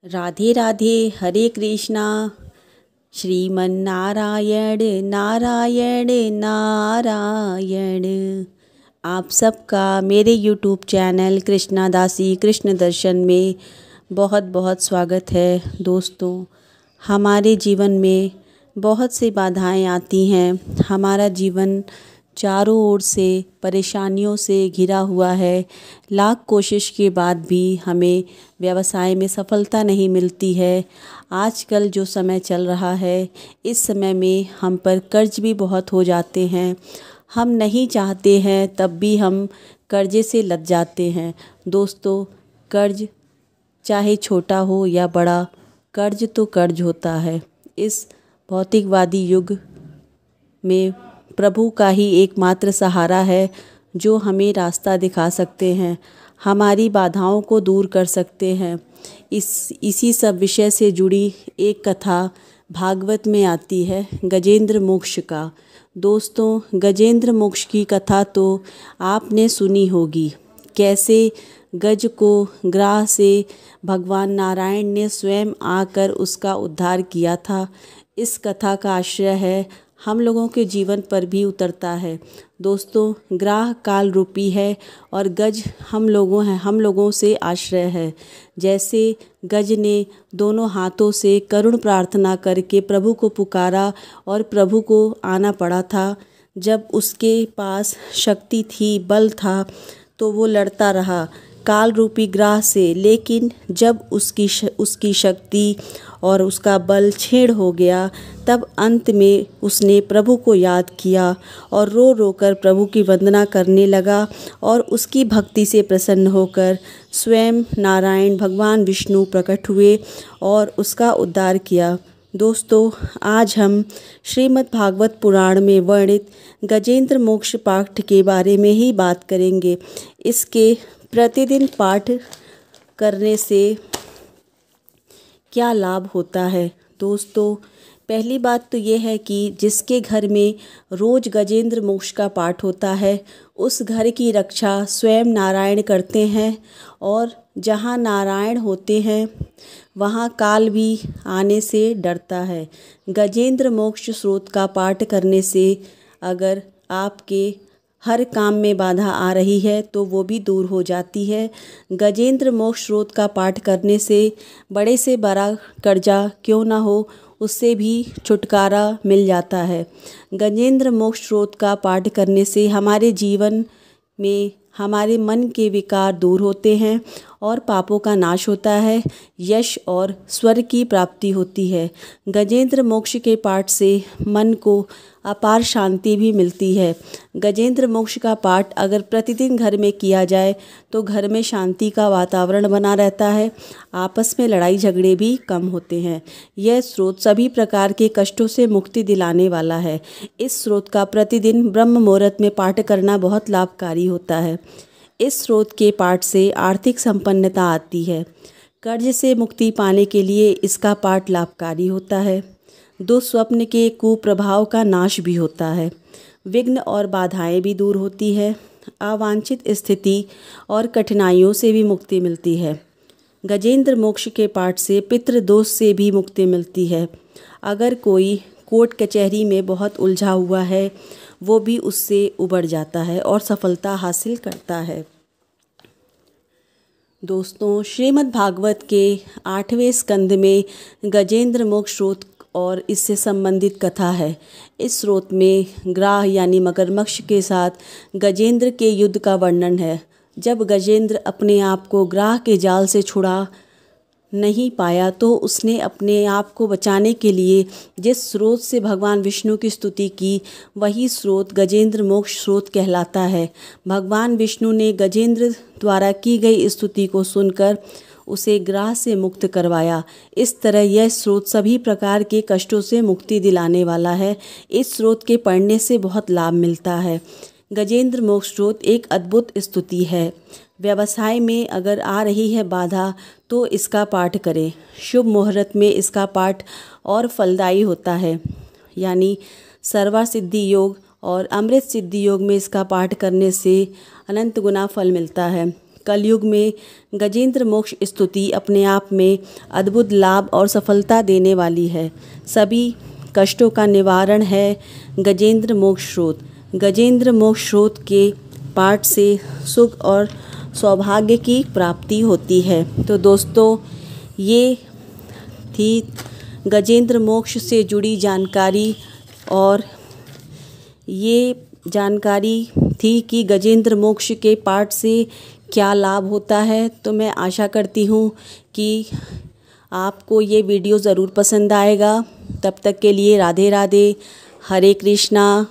राधे राधे, हरे कृष्णा। श्रीमन नारायण नारायण नारायण। आप सबका मेरे यूट्यूब चैनल कृष्णा दासी कृष्ण दर्शन में बहुत बहुत स्वागत है। दोस्तों, हमारे जीवन में बहुत सी बाधाएं आती हैं। हमारा जीवन चारों ओर से परेशानियों से घिरा हुआ है। लाख कोशिश के बाद भी हमें व्यवसाय में सफलता नहीं मिलती है। आजकल जो समय चल रहा है, इस समय में हम पर कर्ज भी बहुत हो जाते हैं। हम नहीं चाहते हैं तब भी हम कर्जे से लद जाते हैं। दोस्तों, कर्ज चाहे छोटा हो या बड़ा, कर्ज तो कर्ज होता है। इस भौतिकवादी युग में प्रभु का ही एकमात्र सहारा है, जो हमें रास्ता दिखा सकते हैं, हमारी बाधाओं को दूर कर सकते हैं। इसी सब विषय से जुड़ी एक कथा भागवत में आती है, गजेंद्र मोक्ष का। दोस्तों, गजेंद्र मोक्ष की कथा तो आपने सुनी होगी। कैसे गज को ग्राह से भगवान नारायण ने स्वयं आकर उसका उद्धार किया था। इस कथा का आश्रय है, हम लोगों के जीवन पर भी उतरता है। दोस्तों, ग्राह काल रूपी है और गज हम लोगों से आश्रय है। जैसे गज ने दोनों हाथों से करुण प्रार्थना करके प्रभु को पुकारा और प्रभु को आना पड़ा था। जब उसके पास शक्ति थी, बल था, तो वो लड़ता रहा काल रूपी ग्राह से। लेकिन जब उसकी शक्ति और उसका बल छेड़ हो गया, तब अंत में उसने प्रभु को याद किया और रो रो कर प्रभु की वंदना करने लगा और उसकी भक्ति से प्रसन्न होकर स्वयं नारायण भगवान विष्णु प्रकट हुए और उसका उद्धार किया। दोस्तों, आज हम श्रीमद् भागवत पुराण में वर्णित गजेंद्र मोक्ष पाठ के बारे में ही बात करेंगे। इसके प्रतिदिन पाठ करने से क्या लाभ होता है? दोस्तों, पहली बात तो ये है कि जिसके घर में रोज गजेंद्र मोक्ष का पाठ होता है, उस घर की रक्षा स्वयं नारायण करते हैं। और जहाँ नारायण होते हैं, वहाँ काल भी आने से डरता है। गजेंद्र मोक्ष स्रोत का पाठ करने से अगर आपके हर काम में बाधा आ रही है तो वो भी दूर हो जाती है। गजेंद्र मोक्ष स्रोत का पाठ करने से बड़े से बड़ा कर्जा क्यों ना हो, उससे भी छुटकारा मिल जाता है। गजेंद्र मोक्ष स्रोत का पाठ करने से हमारे जीवन में हमारे मन के विकार दूर होते हैं और पापों का नाश होता है, यश और स्वर्ग की प्राप्ति होती है। गजेंद्र मोक्ष के पाठ से मन को अपार शांति भी मिलती है। गजेंद्र मोक्ष का पाठ अगर प्रतिदिन घर में किया जाए तो घर में शांति का वातावरण बना रहता है, आपस में लड़ाई झगड़े भी कम होते हैं। यह स्रोत सभी प्रकार के कष्टों से मुक्ति दिलाने वाला है। इस स्रोत का प्रतिदिन ब्रह्म मुहूर्त में पाठ करना बहुत लाभकारी होता है। इस स्रोत के पाठ से आर्थिक संपन्नता आती है। कर्ज से मुक्ति पाने के लिए इसका पाठ लाभकारी होता है। दुस्वप्न के कुप्रभाव का नाश भी होता है। विघ्न और बाधाएं भी दूर होती है। अवांछित स्थिति और कठिनाइयों से भी मुक्ति मिलती है। गजेंद्र मोक्ष के पाठ से पितृदोष से भी मुक्ति मिलती है। अगर कोई कोर्ट कचहरी में बहुत उलझा हुआ है, वो भी उससे उबर जाता है और सफलता हासिल करता है। दोस्तों, श्रीमद् भागवत के 8वें स्कंद में गजेंद्र मोक्ष स्रोत और इससे संबंधित कथा है। इस स्रोत में ग्राह यानी मगरमच्छ के साथ गजेंद्र के युद्ध का वर्णन है। जब गजेंद्र अपने आप को ग्राह के जाल से छुड़ा नहीं पाया, तो उसने अपने आप को बचाने के लिए जिस स्रोत से भगवान विष्णु की स्तुति की, वही स्रोत गजेंद्र मोक्ष स्रोत कहलाता है। भगवान विष्णु ने गजेंद्र द्वारा की गई स्तुति को सुनकर उसे ग्राह से मुक्त करवाया। इस तरह यह स्रोत सभी प्रकार के कष्टों से मुक्ति दिलाने वाला है। इस स्रोत के पढ़ने से बहुत लाभ मिलता है। गजेंद्र मोक्ष स्रोत एक अद्भुत स्तुति है। व्यवसाय में अगर आ रही है बाधा, तो इसका पाठ करें। शुभ मुहूर्त में इसका पाठ और फलदायी होता है, यानी सर्वा सिद्धि योग और अमृत सिद्धि योग में इसका पाठ करने से अनंत गुना फल मिलता है। कलयुग में गजेंद्र मोक्ष स्तुति अपने आप में अद्भुत लाभ और सफलता देने वाली है। सभी कष्टों का निवारण है गजेंद्र मोक्ष स्रोत। गजेंद्र मोक्ष स्रोत के पाठ से सुख और सौभाग्य की प्राप्ति होती है। तो दोस्तों, ये थी गजेंद्र मोक्ष से जुड़ी जानकारी, और ये जानकारी थी कि गजेंद्र मोक्ष के पाठ से क्या लाभ होता है। तो मैं आशा करती हूँ कि आपको ये वीडियो ज़रूर पसंद आएगा। तब तक के लिए राधे राधे, हरे कृष्णा।